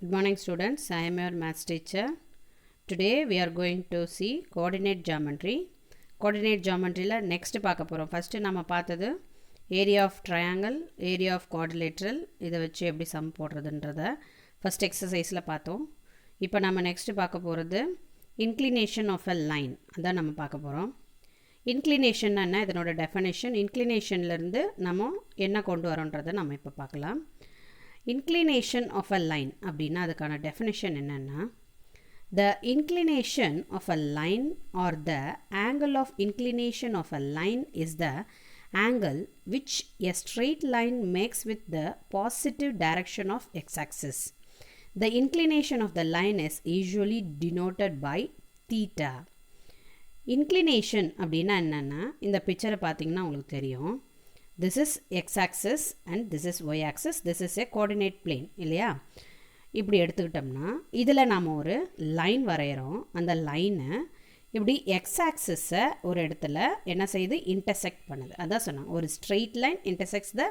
Good morning students, I am your maths teacher. Today we are going to see coordinate geometry. Coordinate geometry la next பார்க்க போறோம். First நாம பார்த்தது area of triangle, area of quadrilateral இதை வச்சு எப்படி sum போடுறதுன்றத first exerciseல பார்த்தோம். இப்போ நாம next பார்க்க போறது inclination of a line. அதான் நாம பார்க்க போறோம். inclination என்ன இதனோட definition, inclinationல இருந்து நாம என்ன கொண்டு வரோன்றதை நாம இப்போ பார்க்கலாம். Inclination of a line அப்படினா அதுக்கான definition என்னன்னா the inclination of a line or the angle of inclination of a line is the angle which a straight line makes with the positive direction of x-axis. The inclination of the line is usually denoted by theta. Inclination அப்படினா என்னன்னா இந்த பிக்சரை பார்த்தீங்கன்னா உங்களுக்கு தெரியும். This is x-axis and this is y-axis. This is a coordinate plane. இல்லையா? இப்படி எடுத்துக்கிட்டோம்னா இதில் நாம் ஒரு லைன் வரைகிறோம். அந்த லைனை இப்படி x-axis-ஐ ஒரு இடத்துல என்ன செய்து இன்டர்செக்ட் பண்ணுது. அதான் சொன்னாங்க ஒரு straight line intersects the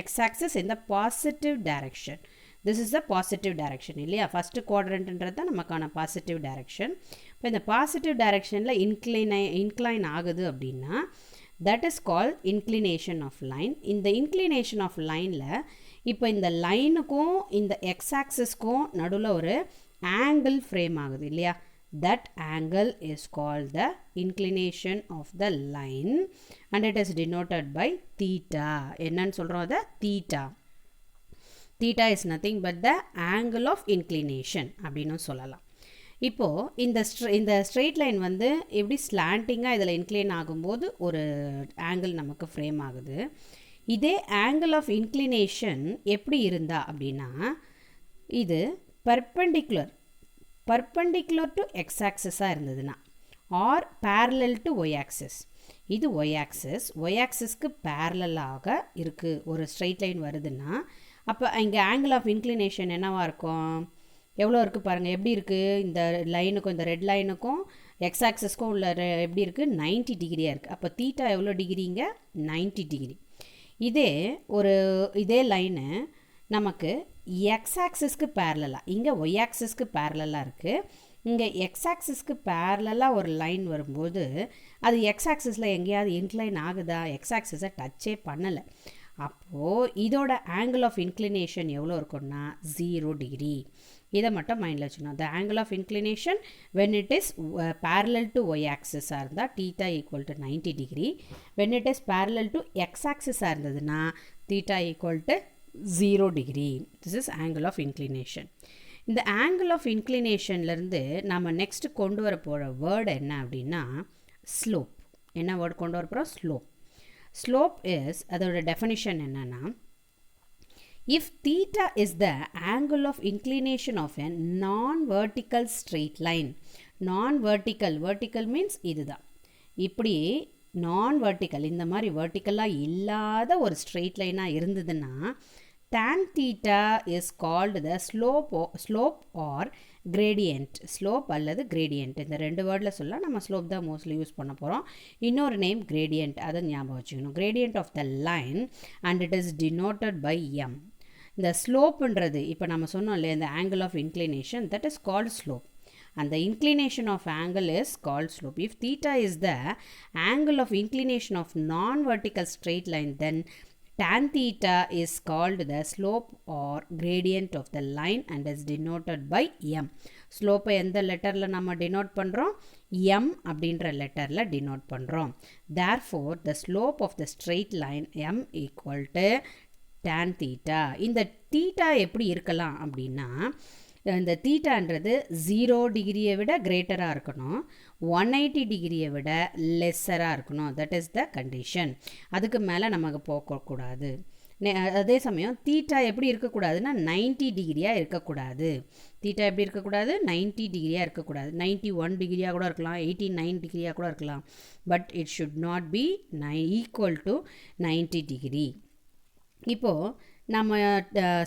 x-axis in the positive direction. This is the positive direction. இல்லையா? ஃபஸ்ட்டு குவாட்ரண்ட்ன்றது தான் நமக்கான பாசிட்டிவ் டைரக்ஷன். இப்போ இந்த பாசிட்டிவ் டைரக்ஷனில் இன்க்ளைன் ஆகுது அப்படின்னா that is called inclination of line. இந்த inclination of lineல இப்போ இந்த லைனுக்கும் இந்த x-axisக்கும் நடுவில் ஒரு angle frame ஆகுது இல்லையா? That angle is called the inclination of the line and it is denoted by theta. என்னன்னு சொல்கிறோம் அதை? theta. Theta is nothing but the angle of inclination அப்படின்னு சொல்லலாம். இப்போது இந்த ஸ்ட்ரெயிட் லைன் வந்து எப்படி ஸ்லாண்டிங்காக இதில் இன்க்ளைன் ஆகும்போது ஒரு ஆங்கிள் நமக்கு ஃப்ரேம் ஆகுது. இதே ஆங்கிள் ஆஃப் இன்க்ளினேஷன் எப்படி இருந்தா அப்படின்னா இது பர்பெண்டிகுலர் டு எக்ஸ் ஆக்சிஸாக இருந்ததுன்னா or parallel to y axis. இது ஒய் ஆக்சிஸ்க்கு பேரலாக இருக்குது ஒரு ஸ்ட்ரெயிட் லைன் வருதுன்னா அப்போ இங்கே ஆங்கிள் ஆஃப் இன்க்ளினேஷன் என்னவாக இருக்கும்? எவ்வளோ இருக்குது பாருங்கள். எப்படி இருக்குது இந்த லைனுக்கும் இந்த ரெட் லைனுக்கும் எக்ஸ் ஆக்சஸ்க்கும் உள்ள எப்படி இருக்குது? 90 டிகிரியாக இருக்குது. அப்போ தீட்டா எவ்வளோ டிகிரிங்க? 90 டிகிரி. இதே லைனு நமக்கு எக்ஸ் ஆக்சஸ்க்கு பேரலாக, இங்கே ஒய் ஆக்சஸ்க்கு பேரலாக இருக்குது. இங்கே எக்ஸ் ஆக்சஸ்க்கு பேரலாக ஒரு லைன் வரும்போது அது எக்ஸ் ஆக்சஸில் எங்கேயாவது இன்க்ளைன் ஆகுதா? எக்ஸ் ஆக்சஸை டச்சே பண்ணலை. அப்போது இதோட ஆங்கிள் ஆஃப் இன்க்ளினேஷன் எவ்வளோ இருக்குன்னா 0 டிகிரி. இதை மட்டும் மைண்டில் வச்சுக்கணும். the angle of inclination when it is parallel to y axis இருந்தால் theta equal to 90 degree. when it is parallel to x axis இருந்ததுன்னா theta equal to 0 degree. this is angle of inclination. இந்த angle of inclinationலேருந்து நம்ம next கொண்டு வர போகிற word என்ன அப்படின்னா slope. என்ன வேர்டு கொண்டு வர போகிறோம்? ஸ்லோப். ஸ்லோப் இஸ் அதோட டெஃபினிஷன் என்னன்னா if theta is the angle of inclination of a non-vertical straight line. vertical means இதுதான். இப்படி non-vertical இந்த மாதிரி verticalலாக இல்லாத ஒரு straight lineாக இருந்ததுன்னா tan theta is called the slope or gradient. slope அல்லது gradient இந்த ரெண்டு வேர்டில் சொல்ல நம்ம slope தான் மோஸ்ட்லி யூஸ் பண்ண போகிறோம். இன்னொரு நேம் gradient, அதை ஞாபகம் வச்சுக்கணும். gradient of the line and it is denoted by m. இந்த ஸ்லோப்புன்றது இப்போ நம்ம சொன்னோம் இல்லையா இந்த angle of inclination that is called slope. and the inclination of angle is called slope. if theta is the angle of inclination of non-vertical straight line then tan theta is called the slope or gradient of the line and is denoted by m. ஸ்லோப்பை எந்த லெட்டரில் நம்ம denote பண்ணுறோம்? m அப்படின்ற லெட்டரில் denote பண்ணுறோம். therefore the slope of the straight line m equal to tan theta. இந்த theta எப்படி இருக்கலாம் அப்படின்னா இந்த தீட்டான்றது 0 டிகிரியை விட கிரேட்டராக இருக்கணும், 180 டிகிரியை விட லெஸ்ஸராக இருக்கணும். That is the condition. அதுக்கு மேலே நமக்கு போகக்கூடாது. அதே சமயம் தீட்டா எப்படி இருக்கக்கூடாதுன்னா 90 டிகிரியாக இருக்கக்கூடாது. தீட்டா எப்படி இருக்கக்கூடாது? 90 டிகிரியாக இருக்கக்கூடாது. 91 டிகிரியாக கூட இருக்கலாம், 89 டிகிரியாக கூட இருக்கலாம். But it should not be equal to 90 degree. இப்போது நம்ம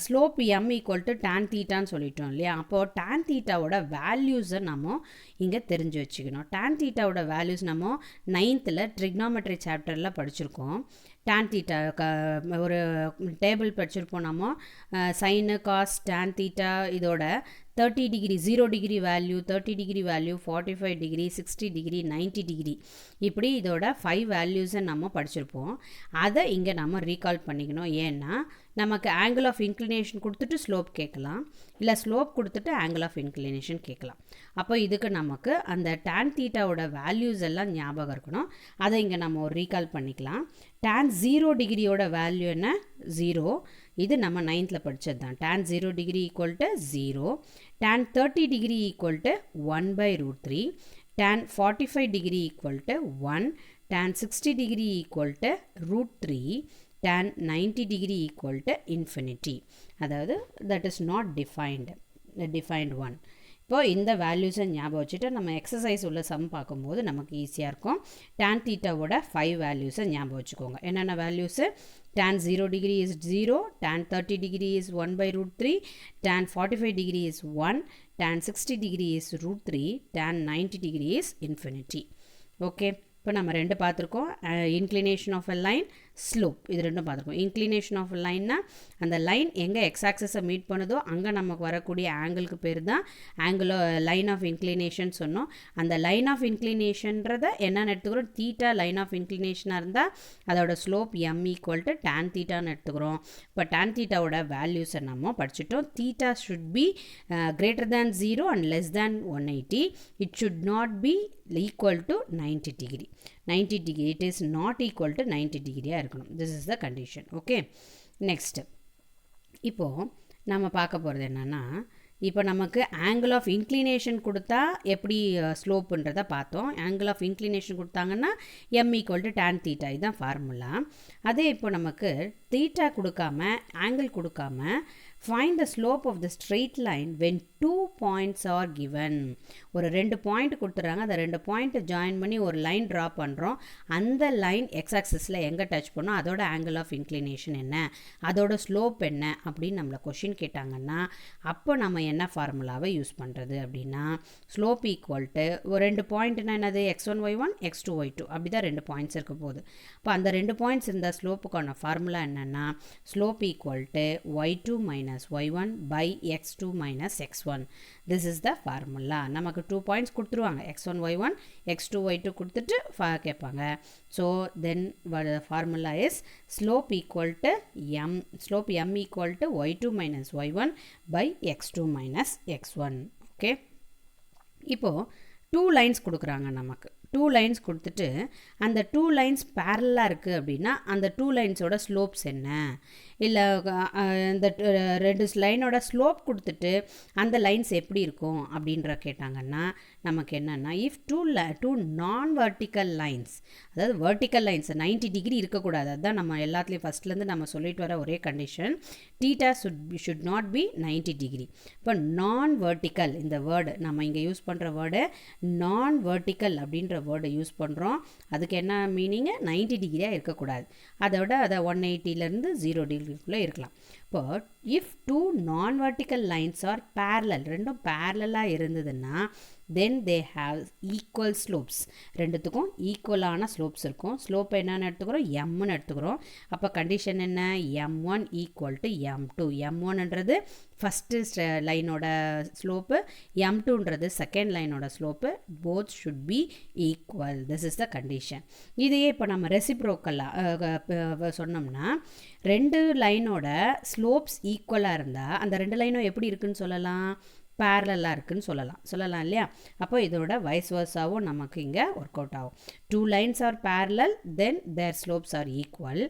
slope m equal to tan தீட்டான்னு சொல்லிட்டோம் இல்லையா. அப்போது டேன் தீட்டாவோட வேல்யூஸை நம்ம இங்கே தெரிஞ்சு வச்சுக்கணும். டேன் தீட்டாவோட வேல்யூஸ் நம்ம 9th ட்ரிக்னாமெட்ரி சாப்டரில் படிச்சிருக்கோம். டேன் தீட்டா ஒரு டேபிள் படிச்சிருப்போம் நம்ம. சைனு காஸ் டேன் தீட்டா இதோட 30 degree 0 degree value, 30 degree value, 45 degree, 60 degree, 90 degree, இப்படி இதோட 5 வேல்யூஸை நம்ம படிச்சிருப்போம். அதை இங்கே நம்ம ரீகால் பண்ணிக்கணும். ஏன்னா நமக்கு ஆங்கிள் ஆஃப் இன்க்ளினேஷன் கொடுத்துட்டு ஸ்லோப் கேட்கலாம், இல்லை ஸ்லோப் கொடுத்துட்டு ஆங்கிள் ஆஃப் இன்க்ளினேஷன் கேட்கலாம். அப்போ இதுக்கு நமக்கு அந்த டேன் தீட்டாவோட வேல்யூஸ் எல்லாம் ஞாபகம் இருக்கணும். அதை இங்கே நம்ம ஒரு ரீகால் பண்ணிக்கலாம். டேன் 0 டிகிரியோட வேல்யூ என்ன? 0. இது நம்ம 9th படித்தது தான். Tan 0 degree equal to 0. Tan 30 degree equal to 1/√3. Tan 45 degree equal to 1. Tan 60 degree equal to √3. tan 90 degree equal to infinity. அதாவது that is not defined one. இப்போ இந்த வேல்யூஸை ஞாபகம் வச்சுட்டு நம்ம எக்ஸசைஸ் உள்ள சம் பார்க்கும்போது நமக்கு ஈஸியாக இருக்கும். டேன் தீட்டாவோட 5 வேல்யூஸை ஞாபகம் வச்சுக்கோங்க. என்னென்ன values? tan 0 degree is 0, tan 30 degree is 1/√3, tan 45 degree is 1, tan 60 degree is √3, tan 90 degree is infinity. Okay, இப்போ நம்ம ரெண்டு பார்த்துருக்கோம். Inclination of a line, slope, இது ரெண்டும் பார்த்துருக்கோம். இன்க்ளினேஷன் ஆஃப் அ லைன்னா அந்த லைன் எங்கே எக்ஸ் ஆக்சஸை மீட் பண்ணுதோ அங்கே நமக்கு வரக்கூடிய ஆங்கிளுக்கு பேர் தான் லைன் ஆஃப் இன்க்ளினேஷன் சொன்னோம். அந்த லைன் ஆஃப் இன்க்ளினேஷன்றதை என்னென்னு எடுத்துக்கிறோம்? தீட்டா லைன் ஆஃப் இன்க்ளினேஷனாக இருந்தால் அதோட slope m equal to tan தீட்டான்னு எடுத்துக்கிறோம். இப்போ டேன் தீட்டாவோட வேல்யூஸை நம்ம படிச்சுட்டோம். Theta should be greater than 0 and less than 180. It should not be equal to 90 degree. 90 degree, it is not equal to 90 degree இருக்கணும். This is the condition. Okay, next இப்போ நம்ம பார்க்க போகிறது என்னன்னா, இப்போ நமக்கு ஆங்கிள் ஆஃப் இன்க்ளினேஷன் கொடுத்தா எப்படி ஸ்லோப்புன்றதை பார்த்தோம். ஆங்கிள் ஆஃப் இன்க்ளினேஷன் கொடுத்தாங்கன்னா m equal to tan theta, இதுதான் ஃபார்முலா. அதே இப்போ நமக்கு தீட்டா கொடுக்காம ஆங்கிள் கொடுக்காம find the slope of the straight line when 2 points are given. ஒரு 2 பாயிண்ட் கொடுத்துறாங்க, அந்த 2 பாயிண்ட் ஜாயின் பண்ணி ஒரு லைன் ட்ரா பண்ணுறோம். அந்த லைன் எக்ஸ் ஆக்சிஸில் எங்கே டச் பண்ணோம், அதோட ஆங்கிள் ஆஃப் இன்க்ளினேஷன் என்ன, அதோட ஸ்லோப் என்ன அப்படின்னு நம்மளை கொஷின் கேட்டாங்கன்னா அப்போ நம்ம என்ன ஃபார்முலாவை யூஸ் பண்ணுறது அப்படின்னா, ஸ்லோப் ஈக்குவல் டு ஒரு 2 பாயிண்ட்னா என்னது, x1 y1 x2 y2, அப்படி தான் 2 பாயிண்ட்ஸ் இருக்க போகுது. இப்போ அந்த 2 பாயிண்ட்ஸ் இந்த ஸ்லோப்புக்கான ஃபார்முலா என்னென்னா, slope equal to y2 minus y1 by x2 minus x1. This is the formula. நமக்கு 2 points கொடுத்துருவாங்க, x1 y1 x2 y2 கொடுத்துட்டு கேட்பாங்க. So then the formula is slope equal to m, slope m equal to y2 minus y1 by x2 minus x1. Okay, இப்போ 2 lines கொடுக்குறாங்க. நமக்கு 2 lines கொடுத்துட்டு அந்த 2 lines பேரலாக இருக்குது அப்படின்னா அந்த 2 லைன்ஸோட ஸ்லோப்ஸ் என்ன, இல்லை இந்த 2 லைனோட ஸ்லோப் கொடுத்துட்டு அந்த லைன்ஸ் எப்படி இருக்கும் அப்படின்ற கேட்டாங்கன்னா நமக்கு என்னென்னா, இஃப் டூ நான் வெர்டிக்கல் லைன்ஸ், அதாவது வெர்டிக்கல் லைன்ஸ் 90 டிகிரி இருக்கக்கூடாது, அதுதான் நம்ம எல்லாத்துலேயும் ஃபஸ்ட்லேருந்து நம்ம சொல்லிட்டு வர ஒரே condition. Theta should not B 90 degree. இப்போ நான் வெர்டிக்கல், இந்த வேர்டு நம்ம இங்கே யூஸ் பண்ணுற வேர்டு நான் வெர்டிக்கல் அப்படின்ற வேர்டை யூஸ் பண்ணுறோம். அதுக்கு என்ன மீனிங்கு, 90 டிகிரியாக இருக்கக்கூடாது, அதோட அதை 180லேருந்து 0 டிகிரிக்குள்ளே இருக்கலாம். இப்போ இஃப் 2 நான் வெர்டிக்கல் லைன்ஸ் ஆர் பேரலல், ரெண்டும் பேரலாக இருந்ததுன்னா then they have equal slopes. ரெண்டுத்துக்கும் ஈக்குவலான ஸ்லோப்ஸ் இருக்கும். ஸ்லோப் என்னன்னு எடுத்துக்கிறோம், எம்னு எடுத்துக்கிறோம். அப்போ கண்டிஷன் என்ன, m1 ஈக்குவல் டு m2. m1ன்றது ஃபஸ்ட்டு லைனோட ஸ்லோப்பு, m2ன்றது செகண்ட் லைனோட slope. Both should be equal. This is the condition. இதையே இப்போ நம்ம ரெசிப்ரோக்கலாக சொன்னோம்னா, 2 லைனோட ஸ்லோப்ஸ் ஈக்குவலாக இருந்தால் அந்த 2 லைனும் எப்படி இருக்குன்னு சொல்லலாம், பேரலாக இருக்குன்னு சொல்லலாம் இல்லையா. அப்போ இதோட வைஸ் வர்ஸாவும் நமக்கு இங்கே ஒர்க் அவுட் ஆகும். 2 lines are parallel, then their slopes are equal.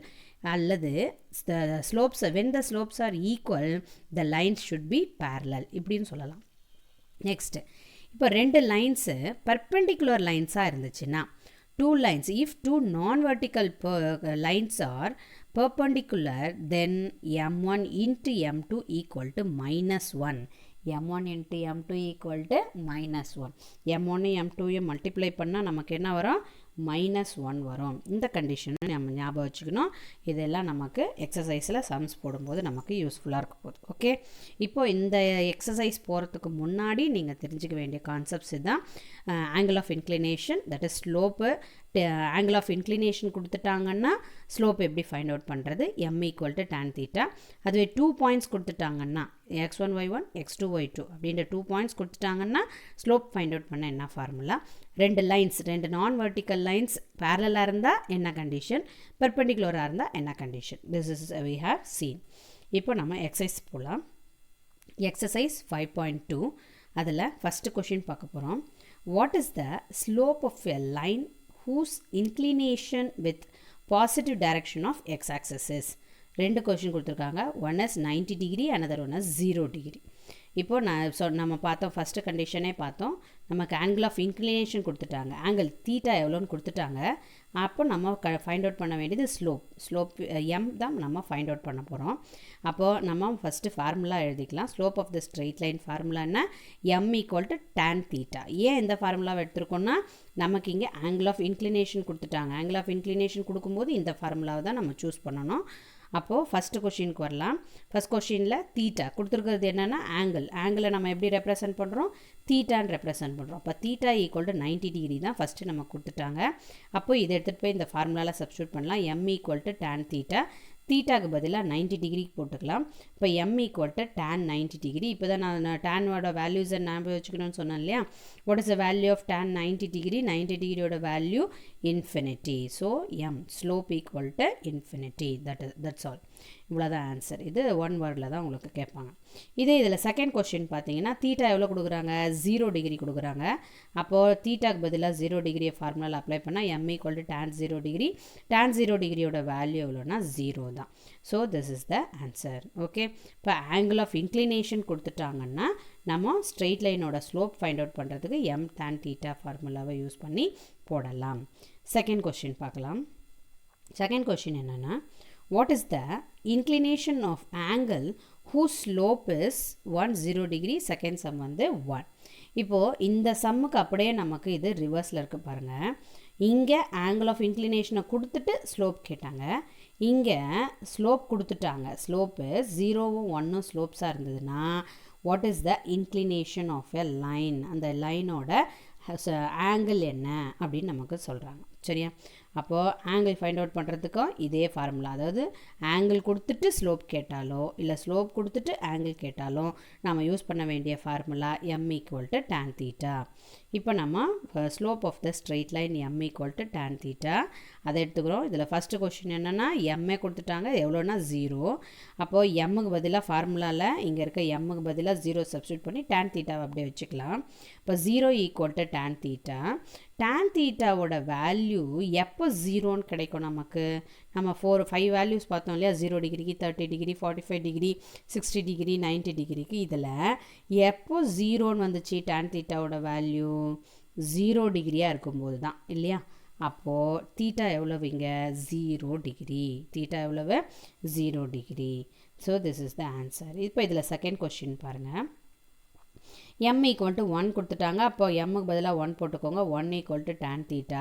அல்லது slopes, when the slopes are equal the lines should be parallel, இப்படின்னு சொல்லலாம். நெக்ஸ்ட்டு, இப்போ 2 லைன்ஸு பர்பெண்டிகுலர் லைன்ஸாக இருந்துச்சுன்னா, 2 lines, if 2 non-vertical lines are perpendicular, then m1 into m2 equal to -1. m1 into m2 equal to -1. m1 m2 multiply பண்ணால் நமக்கு என்ன வரும், -1 வரும். இந்த கண்டிஷனை நம்ம ஞாபகம் வச்சுக்கணும். இதெல்லாம் நமக்கு எக்ஸசைஸில் சம்ஸ் போடும்போது நமக்கு யூஸ்ஃபுல்லாக இருக்க போகுது. ஓகே, இப்போ இந்த எக்ஸசைஸ் போகிறதுக்கு முன்னாடி நீங்கள் தெரிஞ்சுக்க வேண்டிய கான்செப்ட்ஸ் இதுதான். Angle of inclination, that is slope. Angle of inclination கொடுத்துட்டாங்கன்னா ஸ்லோப் எப்படி ஃபைண்ட் அவுட் பண்ணுறது, m = tan θ. அதுவே 2 points கொடுத்துட்டாங்கன்னா x1 y1 x2 y2 அப்படின்ற 2 பாயிண்ட்ஸ் கொடுத்துட்டாங்கன்னா ஸ்லோப் ஃபைண்ட் அவுட் பண்ண என்ன ஃபார்முலா, 2 லைன்ஸ், 2 நான் வெர்டிக்கல் லைன்ஸ் பேரலாக இருந்தால் என்ன கண்டிஷன், பெர்பெண்டிகுலராக இருந்தால் என்ன condition. This is we have seen. இப்போ நம்ம எக்ஸசைஸ் போகலாம். எக்ஸசைஸ் 5.2 அதில் ஃபஸ்ட்டு கொஷின் பார்க்க போகிறோம். What is the slope of a line whose inclination with positive direction of x-axis is. 2 question கொடுத்துருக்காங்க. One is 90 degree, another one is 0 degree. இப்போது நம்ம பார்த்தோம், ஃபஸ்ட்டு கண்டிஷனே பார்த்தோம். நமக்கு ஆங்கிள் ஆஃப் இன்க்ளினேஷன் கொடுத்துட்டாங்க, ஆங்கிள் தீட்டா எவ்வளோன்னு கொடுத்துட்டாங்க. அப்போ நம்ம ஃபைண்ட் அவுட் பண்ண வேண்டியது ஸ்லோப் m தான் நம்ம ஃபைண்ட் அவுட் பண்ண போகிறோம். அப்போது நம்ம ஃபஸ்ட்டு ஃபார்முலா எழுதிக்கலாம். Slope of the straight line formula என்ன, m = tan θ. ஏன் இந்த ஃபார்முலாவை எடுத்துருக்கோன்னா, நமக்கு இங்கே ஆங்கிள் ஆஃப் இன்க்ளினேஷன் கொடுத்துட்டாங்க. ஆங்கிள் ஆஃப் இன்க்ளினேஷன் கொடுக்கும்போது இந்த ஃபார்முலாவை தான் நம்ம சூஸ் பண்ணணும். அப்போது ஃபஸ்ட்டு கொஷினுக்கு வரலாம். ஃபஸ்ட் கொஷினில் தீட்டா கொடுத்துருக்கிறது என்னென்னா ஆங்கிளை நம்ம எப்படி ரெப்ரசன்ட் பண்ணுறோம், தீட்டான்னு ரெப்ரசன்ட் பண்ணுறோம். அப்போ தீட்டா = 90 டிகிரி தான் ஃபஸ்ட்டு நம்ம கொடுத்துட்டாங்க. அப்போ இதை எடுத்துகிட்டு போய் இந்த ஃபார்முலாவில் சப்ஸ்டியூட் பண்ணலாம். m = tan θ. தீட்டாக்கு பதிலாக 90 டிகிரிக்கு போட்டுக்கலாம். இப்போ m = tan 90 டிகிரி. இப்போ தான் நான் டேனோட வேல்யூஸை ஞாபகம் வச்சுக்கணும்னு சொன்னேன் இல்லையா. What is the value of tan 90 degree, 90 டிகிரியோட value infinity. So m slope = infinity. That's all. இவ்வளோதான் ஆன்சர். இது 1 வேர்டில் தான் உங்களுக்கு கேட்பாங்க. இதே இதில் செகண்ட் கொஸ்டின் பார்த்தீங்கன்னா, தீட்டா எவ்வளோ கொடுக்குறாங்க, 0 டிகிரி கொடுக்குறாங்க. அப்போது தீட்டாக்கு பதிலாக 0 டிகிரியை ஃபார்முலாவில் அப்ளை பண்ணால் m = tan 0 டிகிரி. tan 0 டிகிரியோட வேல்யூ எவ்வளோனா 0 தான். So this is the answer. Okay, இப்போ ஆங்கிள் ஆஃப் இன்க்ளினேஷன் கொடுத்துட்டாங்கன்னா நம்ம ஸ்ட்ரெயிட் லைனோட ஸ்லோப் ஃபைண்ட் அவுட் பண்ணுறதுக்கு m tan θ ஃபார்முலாவை யூஸ் பண்ணி போடலாம். செகண்ட் கொஸ்டின் பார்க்கலாம். செகண்ட் கொஸ்டின் என்னென்னா, what is the inclination of angle whose slope is 10 degree, second sum வந்து 1. இப்போது இந்த சம்முக்கு அப்படியே நமக்கு இது ரிவர்ஸில் இருக்குது பாருங்கள். இங்கே ஆங்கிள் ஆஃப் இன்க்ளினேஷனை கொடுத்துட்டு ஸ்லோப் கேட்டாங்க, இங்கே ஸ்லோப் கொடுத்துட்டாங்க. ஸ்லோப்பு 0வும் 1ம் ஸ்லோப்ஸாக இருந்ததுன்னா what is the inclination of a line, அந்த லைனோட ஆங்கிள் என்ன அப்படின்னு நமக்கு சொல்கிறாங்க. சரியா, அப்போது ஆங்கிள் ஃபைண்ட் அவுட் பண்ணுறதுக்கும் இதே ஃபார்முலா, அதாவது ஆங்கிள் கொடுத்துட்டு ஸ்லோப் கேட்டாலோ இல்லை ஸ்லோப் கொடுத்துட்டு ஆங்கிள் கேட்டாலும் நம்ம யூஸ் பண்ண வேண்டிய ஃபார்முலா m = tan θ. இப்போ நம்ம slope of the straight line m = tan θ அதை எடுத்துக்கிறோம். இதில் ஃபஸ்ட்டு கொஸ்டின் என்னென்னா m கொடுத்துட்டாங்க, எவ்வளோனா 0. அப்போது m-க்கு பதிலாக ஃபார்முலாவில் இங்கே இருக்க m-க்கு பதிலாக 0 சப்ஸ்டியூட் பண்ணி tan θ அப்படியே வச்சுக்கலாம். இப்போ 0 = tan θ. tan θவோட வேல்யூ எப்போ 0ன்னு கிடைக்கும் நமக்கு, நம்ம 5 வேல்யூஸ் பார்த்தோம் இல்லையா, 0 டிகிரிக்கு, 30 டிகிரி, 45 டிகிரி, 60 டிகிரி, 90 டிகிரிக்கு. இதில் எப்போ 0ன்னு வந்துச்சு tan θவோட வேல்யூ 0 டிகிரியாக இருக்கும்போது தான் இல்லையா. அப்போது தீட்டா எவ்வளவு இங்கே 0 டிகிரி, தீட்டா எவ்வளவு 0 degree. So this is the answer. இப்போ இதில் செகண்ட் கொஸ்டின் பாருங்கள். m = 1 கொடுத்துட்டாங்க. அப்போ m-க்கு பதிலாக 1 போட்டுக்கோங்க. 1 = tan θ.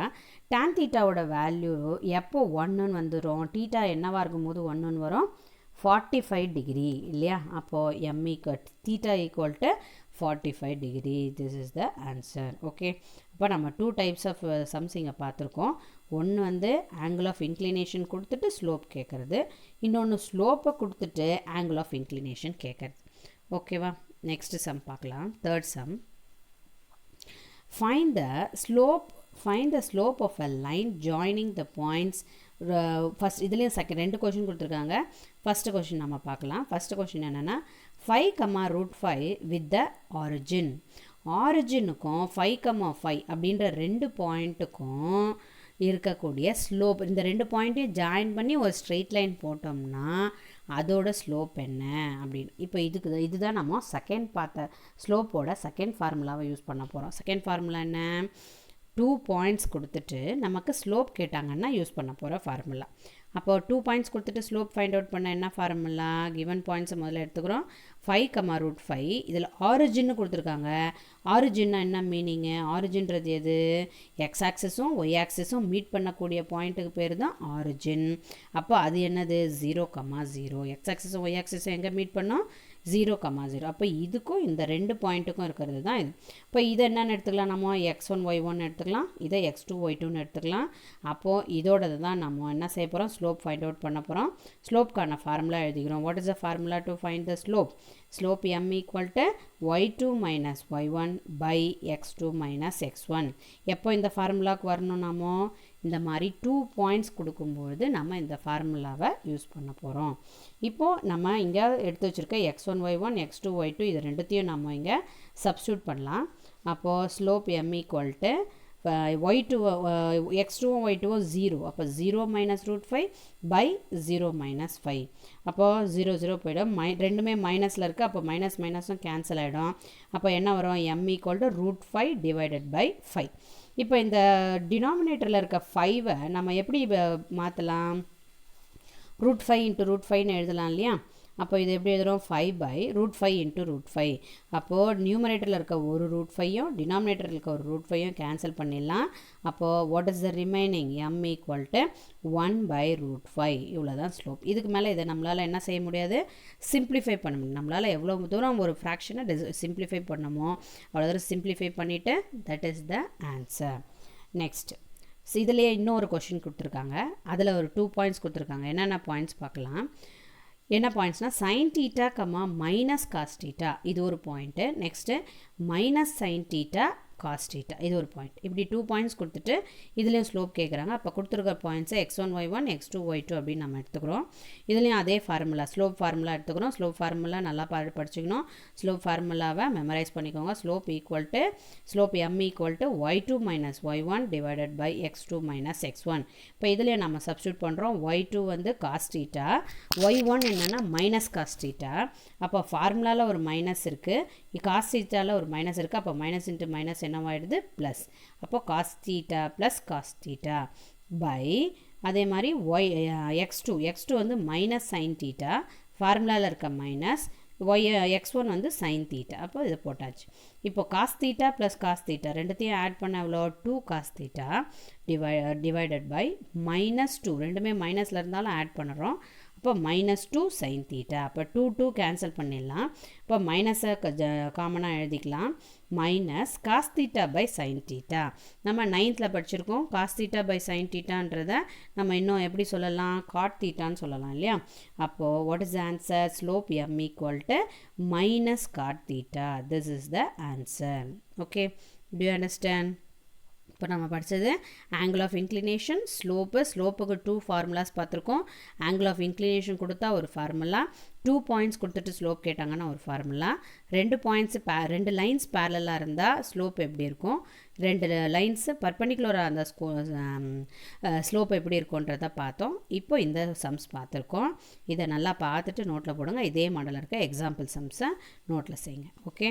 tan θவோட வேல்யூ எப்போ 1ன்னு வந்துடும், தீட்டா என்னவாக இருக்கும்போது 1ன்னு வரும், 45 டிகிரி இல்லையா. அப்போது m θ = 45 degree. This is the answer. Okay, இப்போ நம்ம 2 டைப்ஸ் ஆஃப் சம்ஸ் இங்கே பார்த்துருக்கோம். ஒன்று வந்து ஆங்கிள் ஆஃப் இன்க்ளினேஷன் கொடுத்துட்டு ஸ்லோப் கேட்குறது, இன்னொன்று ஸ்லோப்பை கொடுத்துட்டு ஆங்கிள் ஆஃப் இன்க்ளினேஷன் கேட்குறது. ஓகேவா, நெக்ஸ்ட் சம் பார்க்கலாம். Third sum, find the slope of a line joining the points. First இதுலேயும் ரெண்டு கொஷின் கொடுத்துருக்காங்க. ஃபஸ்ட்டு கொஷின் நம்ம பார்க்கலாம். ஃபஸ்ட்டு கொஷின் என்னென்னா 5, with the ஆரிஜினுக்கும் 5, அப்படின்ற 2 பாயிண்ட்டுக்கும் இருக்கக்கூடிய ஸ்லோப், இந்த 2 பாயிண்ட்டையும் ஜாயின் பண்ணி ஒரு ஸ்ட்ரெயிட் லைன் போட்டோம்னா அதோட ஸ்லோப் என்ன அப்படின்னு. இப்போ இதுதான் நம்ம செகண்ட் பார்த்த ஸ்லோப்போட செகண்ட் ஃபார்முலாவை யூஸ் பண்ண போகிறோம். செகண்ட் ஃபார்முலா என்ன, 2 பாயிண்ட்ஸ் கொடுத்துட்டு நமக்கு ஸ்லோப் கேட்டாங்கன்னா யூஸ் பண்ண போகிற ஃபார்முலா. அப்போ 2 பாயிண்ட்ஸ் கொடுத்துட்டு ஸ்லோப் ஃபைண்ட் அவுட் பண்ண என்ன ஃபார்முலா? கிவன் பாயிண்ட்ஸை முதல்ல எடுத்துக்கிறோம். 5, இதில் ஆரிஜின்னு கொடுத்துருக்காங்க. ஆரிஜின்னா என்ன மீனிங்கு? ஆரிஜின்றது எது? எக்ஸ் ஆக்சிஸும் ஒய் ஆக்சிஸும் மீட் பண்ணக்கூடிய பாயிண்ட்டுக்கு பேர் தான் ஆரிஜின். அப்போ அது என்னது? 0,0. எக்ஸ் ஆக்சிஸும் ஒய் ஆக்சிஸும் எங்கே மீட் பண்ணோம்? 0,0. அப்போ இதுக்கும் இந்த 2 பாயிண்ட்டுக்கும் இருக்கிறது தான் இது. இப்போ இதை என்னென்னு எடுத்துக்கலாம்? நம்ம x1 y1 எடுத்துக்கலாம், இதை x2 y2ன்னு எடுத்துக்கலாம். அப்போது இதோடது தான் நம்ம என்ன செய்ய போகிறோம்? ஸ்லோப் ஃபைண்ட் அவுட் பண்ண போகிறோம். ஸ்லோப்கான ஃபார்முலா எழுதிக்கிறோம். What is the formula to find the slope? Slope m = y2 minus y1 by x2 minus x1. எப்போ இந்த ஃபார்முலாவுக்கு வரணும்? நாம இந்த மாதிரி 2 பாயிண்ட்ஸ் கொடுக்கும்பொழுது நம்ம இந்த ஃபார்முலாவை யூஸ் பண்ண போகிறோம். இப்போது நம்ம இங்கே எடுத்து வச்சுருக்க x1 y1 x2 y2 இது ரெண்டுத்தையும் நம்ம இங்கே சப்ஸ்டியூட் பண்ணலாம். அப்போது slope m = y2 x2 y2 0. அப்போ 0 minus √5 by 0 minus 5. அப்போது 0 0 போயிடும். ரெண்டுமே மைனஸில் இருக்குது. அப்போ மைனஸ் மைனஸும் கேன்சல் ஆகிடும். அப்போ என்ன வரும்? m = √5 divided by 5. இப்போ இந்த டினாமினேட்டரில் இருக்க 5ஐ நம்ம எப்படி மாற்றலாம்? √5 into √5ன்னு எழுதலாம் இல்லையா? அப்போ இது எப்படி எழுதுகிறோம்? 5/√5 into √5. அப்போது நியூமரேட்டரில் இருக்க ஒரு √5யும் டினாமினேட்டரில் இருக்க ஒரு √5யும் கேன்சல் பண்ணிடலாம். அப்போது what is the remaining? m = 1/√5. இவ்வளோ தான் ஸ்லோப். இதுக்கு மேலே இதை நம்மளால் என்ன செய்ய முடியாது? சிம்ப்ளிஃபை பண்ண முடியும். நம்மளால் எவ்வளோ தூரம் ஒரு ஃப்ராக்ஷனை சிம்ப்ளிஃபை பண்ணமோ அவ்வளோ தூரம் சிம்ப்ளிஃபை பண்ணிவிட்டு that is the answer. Next இதுலேயே இன்னொரு கொஷின் கொடுத்துருக்காங்க. அதில் ஒரு 2 பாயிண்ட்ஸ் கொடுத்துருக்காங்க. என்னென்ன பாயிண்ட்ஸ் பார்க்கலாம். என்ன பாயிண்ட்ஸ்னால் sin θ, minus cos θ இது ஒரு point. Next minus sin θ cos θ இது ஒரு பாயிண்ட். இப்படி 2 பாயிண்ட்ஸ் கொடுத்துட்டு இதுலேயும் ஸ்லோப் கேட்குறாங்க. அப்போ கொடுத்துருக்க பாயிண்ட்ஸை x1 y1 x2 y2 அப்படின்னு நம்ம எடுத்துக்கிறோம். இதுலேயும் அதே ஃபார்முலா ஸ்லோப் ஃபார்முலா எடுத்துக்கிறோம். ஸ்லோப் ஃபார்முலா நல்லா படிச்சுக்கணும். ஸ்லோப் ஃபார்முலாவை மெமரைஸ் பண்ணிக்கோங்க. Slope m = y2 minus y1 divided by x2 minus x1. இப்போ இதுலேயும் நம்ம சப்ஸ்டியூட் பண்ணுறோம். y2 வந்து cos θ, y1 என்னென்னா மைனஸ் cos θ. அப்போ ஃபார்முலாவில் ஒரு மைனஸ் இருக்குது, cos θவில் ஒரு மைனஸ் இருக்குது. அப்போ மைனஸ் இன்ட்டு மைனஸ் என்னவாயிடுது? ப்ளஸ். அப்போ cos θ ப்ளஸ் cos θ பை அதே மாதிரி x2 வந்து மைனஸ் sin θ, ஃபார்முலாவில் இருக்க மைனஸ், x1 வந்து sin θ. அப்போ இதை போட்டாச்சு. இப்போ cos θ ப்ளஸ் cos θ ரெண்டுத்தையும் ஆட் பண்ண எவ்வளோ? 2 cos θ டிவைடட் பை -2. ரெண்டுமே மைனஸில் இருந்தாலும் ஆட் பண்ணுறோம். அப்போ -2 sin θ. அப்போ 2 கேன்சல் பண்ணிடலாம். இப்போ மைனஸை காமனாக எழுதிக்கலாம். Minus cos θ by sin θ. நம்ம 9th படிச்சிருக்கோம். cos θ பை sin θன்றதை நம்ம இன்னும் எப்படி சொல்லலாம்? cot θன்னு சொல்லலாம் இல்லையா? அப்போது what is the answer? Slope m = minus cot θ. This is the answer. Okay, do you understand? இப்போ நம்ம படித்தது ஆங்கிள் ஆஃப் இன்க்ளினேஷன், ஸ்லோப்புக்கு 2 ஃபார்முலாஸ் பார்த்துருக்கோம். ஆங்கிள் ஆஃப் இன்க்ளினேஷன் கொடுத்தா ஒரு ஃபார்முலா, 2 பாயிண்ட்ஸ் கொடுத்துட்டு ஸ்லோப் கேட்டாங்கன்னா ஒரு ஃபார்முலா, 2 லைன்ஸ் பேரலாக இருந்தால் ஸ்லோப் எப்படி இருக்கும், 2 லைன்ஸு பர்பண்டிகுலராக அந்த ஸ்லோப் எப்படி இருக்குன்றதை பார்த்தோம். இப்போ இந்த சம்ஸ் பார்த்துருக்கோம். இதை நல்லா பார்த்துட்டு நோட்டில் போடுங்க. இதே மாடலில் இருக்க எக்ஸாம்பிள் சம்ஸை நோட்டில் செய்யுங்க. ஓகே.